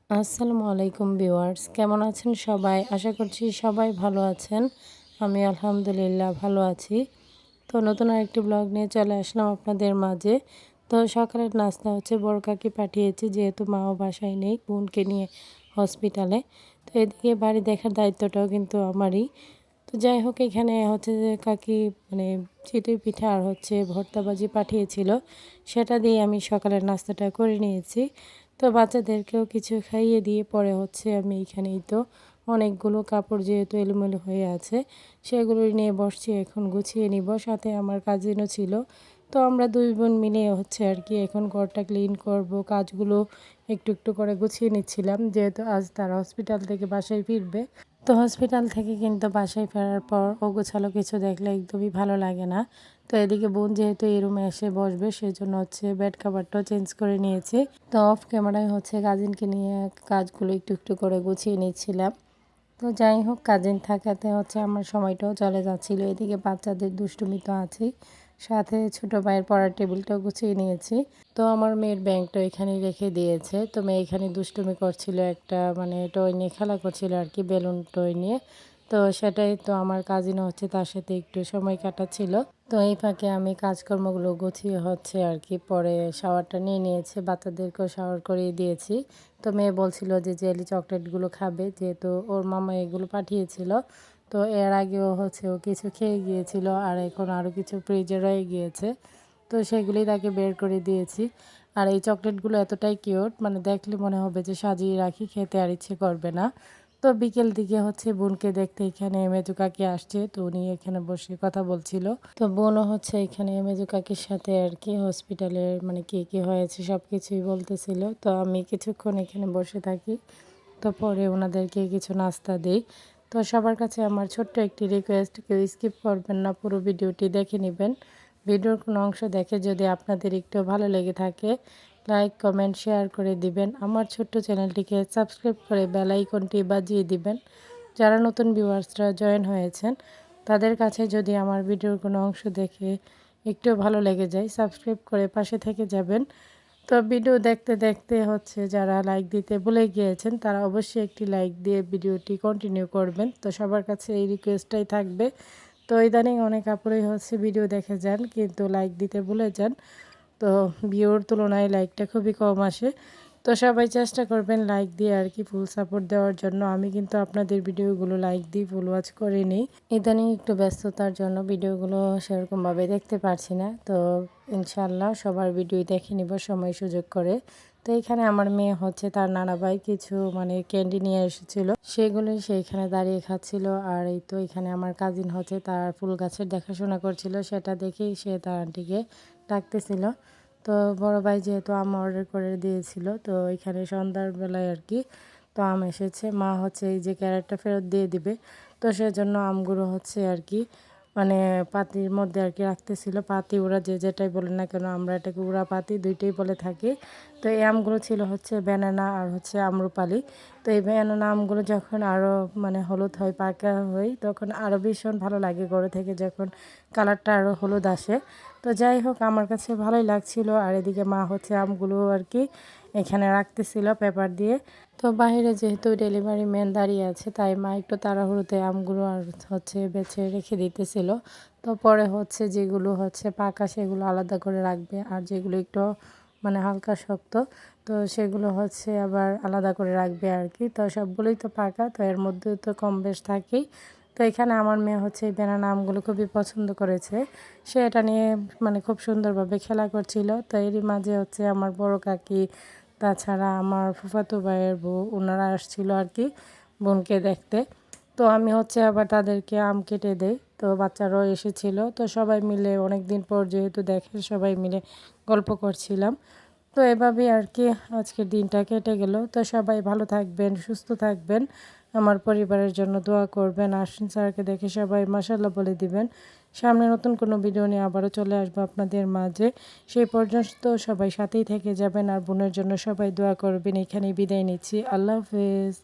আসসালামু আলাইকুম ভিউয়ার্স, কেমন আছেন সবাই? আশা করছি সবাই ভালো আছেন। আমি আলহামদুলিল্লাহ ভালো আছি। তো নতুন আরেকটি ব্লগ নিয়ে চলে আসলাম আপনাদের মাঝে। তো সকালের নাস্তা হচ্ছে বড় কাকি পাঠিয়েছি, যেহেতু মাও বাসায় নেই, বোনকে নিয়ে হসপিটালে। তো এদিকে বাড়ি দেখার দায়িত্বটাও কিন্তু আমারই। তো যাই হোক, এখানে হচ্ছে যে কাকি চিতই পিঠা আর হচ্ছে ভর্তা ভাজি পাঠিয়েছিল, সেটা দিয়ে আমি সকালের নাস্তাটা করে নিয়েছি। তো বাচ্চাদেরকেও কিছু খাইয়ে দিয়ে পরে হচ্ছে আমি এখানেই তো অনেকগুলো কাপড় যেহেতু এলোমেলো হয়ে আছে, সেগুলো নিয়ে বসছি, এখন গুছিয়ে নিব। সাথে আমার কাজিনও ছিল, তো আমরা দুই বোন মিলে হচ্ছে আর কি এখন ঘরটা ক্লিন করব, কাজগুলো একটু একটু করে গুছিয়ে নিচ্ছিলাম, যেহেতু আজ তারা হসপিটাল থেকে বাসায় ফিরবে। তো হসপিটাল থেকে কিন্তু বাসায় ফেরার পর অগোছালো কিছু দেখলে একদমই ভালো লাগে না। তো এদিকে বোন যেহেতু এই রুমে এসে বসবে, সেজন্য হচ্ছে বেড কাভারটাও চেঞ্জ করে নিয়েছি। তো অফ ক্যামেরায় হচ্ছে কাজিনকে নিয়ে কাজগুলো একটু একটু করে গুছিয়ে নিচ্ছিলাম। তো যাই হোক, কাজিন থাকাতে হচ্ছে আমার সময়টাও চলে যাচ্ছিলো। এদিকে বাচ্চাদের দুষ্টুমি তো আছেই, সাথে ছোট ভাইয়ের পড়ার টেবিলটাও গুছিয়ে নিয়েছি। তো আমার মেয়ের ব্যাগটা এখানেই রেখে দিয়েছে। তো মেয়ে এখানে দুষ্টুমি করছিল, একটা টয় নিয়ে খেলা করছিল আর কি, বেলুন টয় নিয়ে। তো সেটাই তো আমার কাজিনও হচ্ছে তার সাথে একটু সময় কাটাচ্ছিল। তো এই ফাঁকে আমি কাজকর্মগুলো গুছিয়ে হচ্ছে আর কি পরে শাওয়ারটা নিয়ে নিয়েছে, বাচ্চাদেরকেও শাওয়ার করিয়ে দিয়েছি। তো মেয়ে বলছিল যে জেলি চকলেটগুলো খাবে, যেহেতু ওর মামা এগুলো পাঠিয়েছিল। তো এর আগেও হচ্ছে ও কিছু খেয়ে গিয়েছিল, আর এখন আরও কিছু ফ্রিজে রয়ে গিয়েছে। তো সেগুলি তাকে বের করে দিয়েছি। আর এই চকলেটগুলো এতটাই কিউট, দেখলে মনে হবে যে সাজিয়ে রাখি, খেতে আর ইচ্ছে করবে না। তো বিকেল দিকে হচ্ছে বোনকে দেখতে এখানে মেজো কাকি আসছে, তো উনি এখানে বসে কথা বলছিল। তো বোনও হচ্ছে এখানে মেজো কাকির সাথে আর কি হসপিটালের কি কি হয়েছে সব কিছুই বলতেছিল। তো আমি কিছুক্ষণ এখানে বসে থাকি, তো পরে ওনাদেরকে কিছু নাস্তা দিই। তো সবার কাছে আমার ছোট্ট একটি রিকোয়েস্ট, কেউ স্কিপ করবেন না, পুরো ভিডিওটি দেখে নেবেন। ভিডিওর কোনো অংশ দেখে যদি আপনাদের একটু ভালো লেগে থাকে, লাইক কমেন্ট শেয়ার করে দিবেন। আমার ছোট্ট চ্যানেলটিকে সাবস্ক্রাইব করে বেল আইকনটি বাজিয়ে দিবেন। যারা নতুন ভিউয়ার্সরা জয়েন হয়েছেন, তাদের কাছে যদি আমার ভিডিওর কোনো অংশ দেখে একটু ভালো লেগে যায়, সাবস্ক্রাইব করে পাশে থেকে যাবেন। তো ভিডিও দেখতে দেখতে হচ্ছে যারা লাইক দিতে ভুলে গিয়েছেন, তারা অবশ্যই একটি লাইক দিয়ে ভিডিওটি কন্টিনিউ করবেন। তো সবার কাছে এই রিকোয়েস্টটাই থাকবে। তো ইদানিং অনেক আপুরাই হচ্ছে ভিডিও দেখে যান কিন্তু লাইক দিতে ভুলে যান। তো ভিউর তুলনায় লাইকটা খুবই কম আসে। তো সবাই চেষ্টা করবেন লাইক দিয়ে আর কি ফুল সাপোর্ট দেওয়ার জন্য। আমি কিন্তু আপনাদের ভিডিওগুলো লাইক দিই, ফুল ওয়াচ করে নিই। ইদানিং একটু ব্যস্ততার জন্য ভিডিওগুলো সেরকমভাবে দেখতে পারছি না। তো ইনশাল্লাহ সবার ভিডিও দেখে নিব সময় সুযোগ করে। তো এখানে আমার মেয়ে হচ্ছে তার নানা ভাই কিছু ক্যান্ডি নিয়ে এসেছিল, সেগুলোই সে এখানে দাঁড়িয়ে খাচ্ছিল। আর এই তো এখানে আমার কাজিন হচ্ছে তার ফুল গাছের দেখাশোনা করছিল, সেটা দেখেই সে তার আন্টিকে ডাকতেছিল। তো বড় ভাই যেহেতু আম অর্ডার করে দিয়েছিল, তো এখানে সন্ধ্যার বেলায় আর কি তো আম এসেছে, মা হচ্ছে এই যে ক্যারেটটা ফেরত দিয়ে দিবে। তো সেজন্য আমগুলো হচ্ছে আর কি পাতির মধ্যে আর কি রাখতেছিল। পাতি ওরা যে যেটাই বলে না কেন, আমরা এটাকে উড়া পাতি দুইটাই বলে থাকি। তো এই আমগুলো ছিল হচ্ছে ব্যানানা আর হচ্ছে আম্রপালি। তো এই ব্যানানা আমগুলো যখন আরও হলুদ হয়, পাকা হয়, তখন আরও ভীষণ ভালো লাগে গড়ে থেকে, যখন কালারটা আরও হলুদ আসে। তো যাই হোক, আমার কাছে ভালোই লাগছিল। আর এদিকে মা হচ্ছে আমগুলো আর কি এখানে রাখতেছিল পেপার দিয়ে। তো বাইরে যেহেতু ডেলিভারি ম্যান দাঁড়িয়ে আছে, তাই মা একটু তাড়াহুড়োতে আমগুলো আর হচ্ছে বেছে রেখে দিতেছিল। তো পরে হচ্ছে যেগুলো হচ্ছে পাকা সেগুলো আলাদা করে রাখবে, আর যেগুলো একটু হালকা শক্ত, তো সেগুলো হচ্ছে আবার আলাদা করে রাখবে আর কি। তো সবগুলোই তো পাকা, তো এর মধ্যে তো কম বেশ থাকেই। তো এখানে আমার মেয়ে হচ্ছে এই ব্যানানা আমগুলো খুবই পছন্দ করেছে, সে এটা নিয়ে খুব সুন্দরভাবে খেলা করছিল। তো এরই মাঝে হচ্ছে আমার বড় কাকি, তাছাড়া আমার ফুফাতো ভাইয়ের বউ, ওনারা আসছিল আর কি বোনকে দেখতে। তো আমি হচ্ছে আবার তাদেরকে আম কেটে দেই। তো বাচ্চারাও এসেছিল, তো সবাই মিলে অনেক দিন পর যেহেতু দেখে, সবাই মিলে গল্প করছিলাম। তো এভাবেই আর কি আজকের দিনটা কেটে গেল। তো সবাই ভালো থাকবেন, সুস্থ থাকবেন, আমার পরিবারের জন্য দোয়া করবেন। আশ্বিন স্যারকে দেখে সবাই মাশাআল্লাহ বলে দিবেন। সামনে নতুন কোনো ভিডিও নিয়ে আবারও চলে আসবো আপনাদের মাঝে। সেই পর্যন্ত সবাই সাথেই থেকে যাবেন, আর বোনের জন্য সবাই দোয়া করবেন। এখানেই বিদায় নিচ্ছি। আল্লাহ হাফেজ।